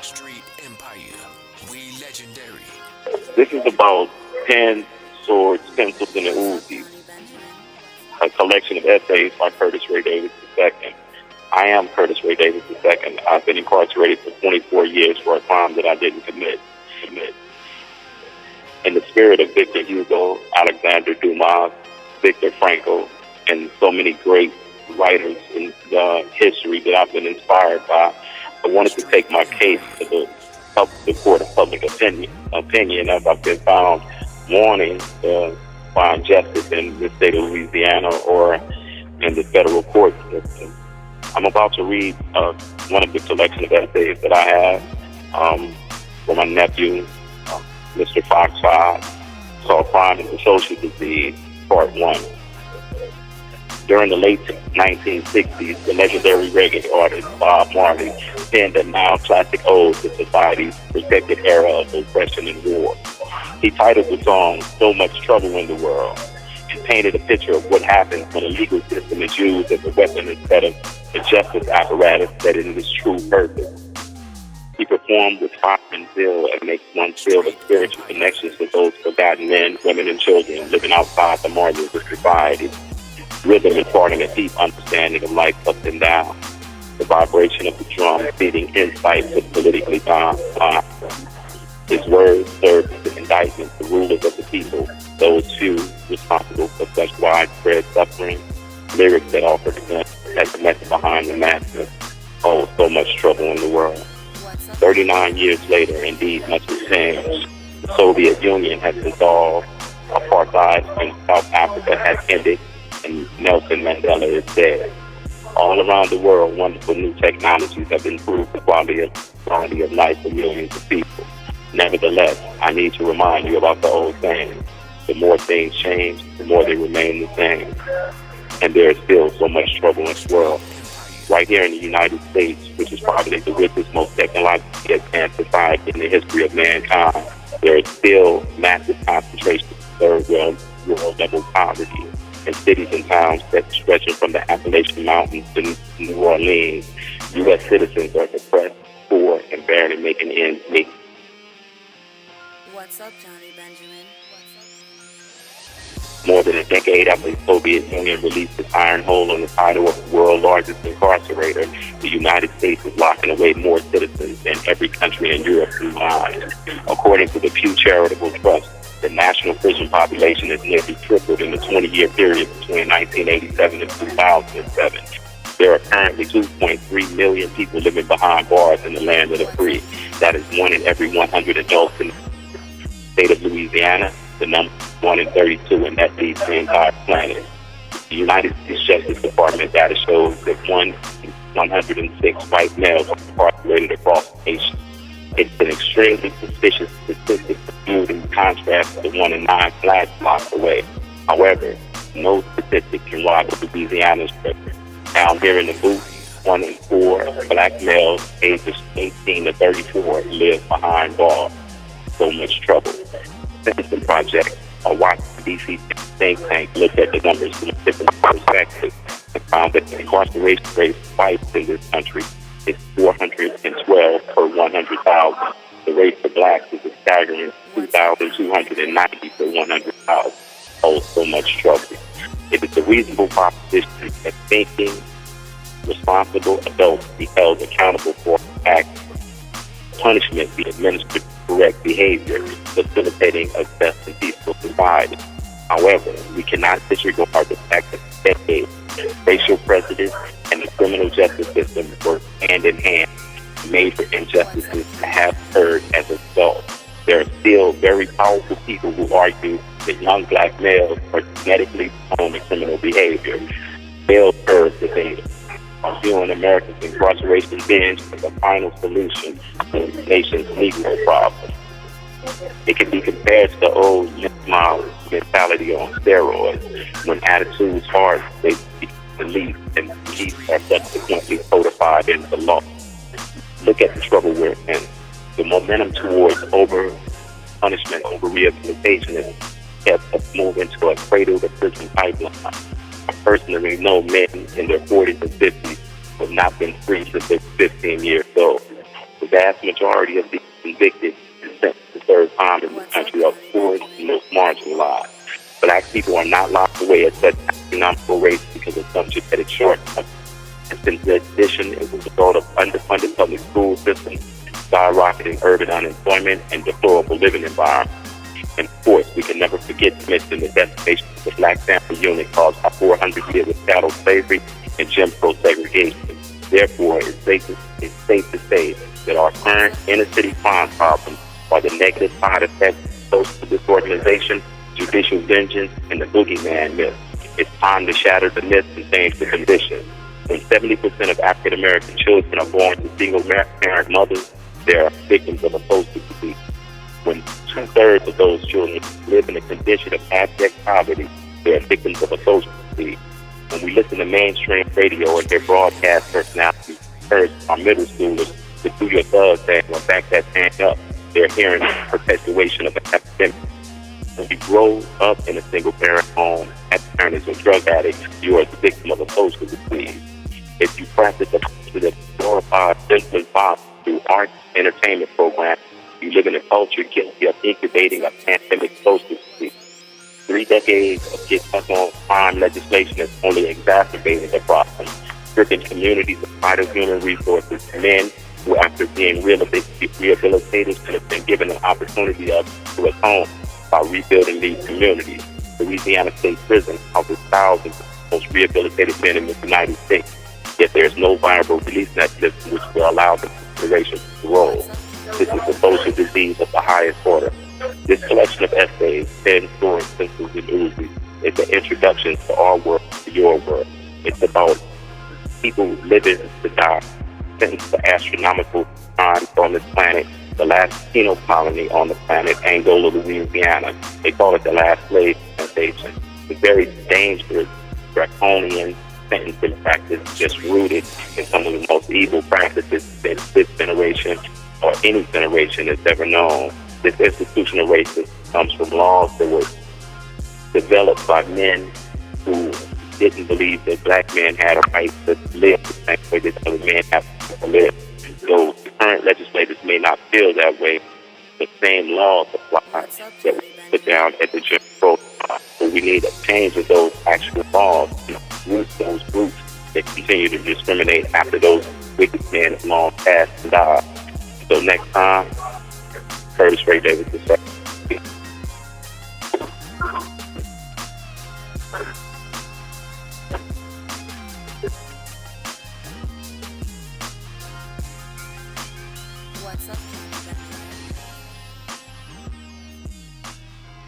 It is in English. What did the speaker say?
Street Empire. We legendary. This is about pens, swords, pencils, and a Uzi, a collection of essays by Curtis Ray Davis II. I am Curtis Ray Davis II. I've been incarcerated for 24 years for a crime that I didn't commit. In the spirit of Victor Hugo, Alexander Dumas, Viktor Frankl, and so many great writers in history that I've been inspired by, I wanted to take my case to the court of public opinion as I've been found wanting to find justice in the state of Louisiana or in the federal court system. I'm about to read one of the collection of essays that I have for my nephew, Mr. Foxfire, called Crime and the Social Disease, Part 1. During the late 1960s, the legendary reggae artist Bob Marley penned a now classic ode to society's protected era of oppression and war. He titled the song "So Much Trouble in the World" and painted a picture of what happens when a legal system is used as a weapon instead of the justice apparatus that is its true purpose. He performed with fire and zeal and makes one feel the spiritual connections with those forgotten men, women, and children living outside the margins of society. Rhythm imparting a deep understanding of life up and down. The vibration of the drum feeding insight to politically bound. His words serve as an indictment to rulers of the people, those few responsible for such widespread suffering. Lyrics that offer the message behind the masses. Oh, so much trouble in the world. 39 years later, indeed, much has changed. The Soviet Union has dissolved. Apartheid in South Africa has ended. And Nelson Mandela is dead. All around the world, wonderful new technologies have improved the quality of life for millions of people. Nevertheless, I need to remind you about the old saying: the more things change, the more they remain the same. And there is still so much trouble in the world. Right here in the United States, which is probably the richest, most technologically advanced society in the history of mankind, there is still massive concentration of third world level poverty. In cities and towns that stretching from the Appalachian Mountains to New Orleans, U.S. citizens are depressed, poor, and barely making ends meet. What's up, Johnny Benjamin? More than a decade after the Soviet Union released its iron hold on the title of the world's largest incarcerator, the United States is locking away more citizens than every country in Europe combined. According to the Pew Charitable Trust, the national prison population has nearly tripled in the 20-year period between 1987 and 2007. There are currently 2.3 million people living behind bars in the land of the free. That is 1 in every 100 adults in the state of Louisiana, the number 1 in 32, and that leads the entire planet. The United States Justice Department data shows that 1 in 106 white males are incarcerated across the nation. It's an extremely suspicious statistic viewed in contrast to the 1 in 9 blacks locked away. However, no statistic can rival Louisiana's record. Down here in the booth, 1 in 4 black males ages 18 to 34 live behind bars. So much trouble. Citizen Project, a Washington, D.C. think tank, looked at the numbers from a different perspective and found that the incarceration rate spikes in this country is 412 per 100,000. The rate for blacks is a staggering 2,290 per 100,000. Oh, so much trouble. It is a reasonable proposition that thinking, responsible adults be held accountable for acts. Punishment be administered for correct behavior, facilitating a just and peaceful society. However, we cannot disregard the fact that decades, racial prejudice and the criminal justice system work hand in hand. Major injustices have occurred as a result. There are still very powerful people who argue that young black males are genetically prone to criminal behavior. Male curve debate. Viewing America's incarceration binge as a final solution to the nation's Negro problem. It can be compared to the old Ismail mentality on steroids, when attitudes are they beliefs and beliefs are subsequently codified into law. Look at the trouble we're in. The momentum towards over-punishment, over-rehabilitation has kept us moving to a cradle-to-prison pipeline. I personally know men in their 40s and 50s who have not been free since they were 15 years old. With that vast majority of these convicted and sentenced to serve time in this country are poor and most marginalized. Black people are not locked away at such astronomical rates because of some genetic shortcomings. In addition, as a result of underfunded public school systems, skyrocketing urban unemployment, and deplorable living environments. And of course, we can never forget to mention the devastation of the black family unit caused by 400 years of chattel slavery and Jim Crow segregation. Therefore, it's safe to say that our current inner-city crime problems are the negative side effects of social disorganization, judicial vengeance, and the boogeyman myth. It's time to shatter the myths and change the conditions. When 70% of African American children are born to single-parent mothers, they are victims of a social disease. When 2/3 of those children live in a condition of abject poverty, they are victims of a social disease. When we listen to mainstream radio and their broadcast personalities encourage our middle schoolers to do your thug thing or back that thing up, they're hearing the perpetuation of an epidemic. When you grow up in a single-parent home, as a parent is a drug addict, you are the victim of a social disease. If you practice a culture that glorifies senseless violence through art entertainment programs, you live in a culture guilty of incubating a pandemic social disease. 3 decades of get up on crime legislation has only exacerbated the problem, stripping communities of vital human resources. Men who, after being rehabilitated, should have been given an opportunity to atone by rebuilding these communities. Louisiana State Prison houses thousands of the most rehabilitated men in the United States, yet there is no viable release mechanism which will allow the consideration of parole. This is a social disease of the highest order. This collection of essays, 10 stories, pencils, and oozes, is an introduction to our world, to your world. It's about people living to die, sentenced to astronomical times on this planet, the last penal colony on the planet, Angola, Louisiana. They call it the last slave plantation. It's very dangerous, draconian sentencing practice, just rooted in some of the most evil practices that this generation or any generation has ever known. This institutional racism comes from laws that were developed by men who didn't believe that black men had a right to live the same way that other men have to live. So the current legislators may not feel that way. The same laws apply that were put down at the Jim Crow time. So we need a change of those actual laws to root those groups that continue to discriminate after those wicked men have long passed and died. So next time, Curtis Ray Davis is second. What's up,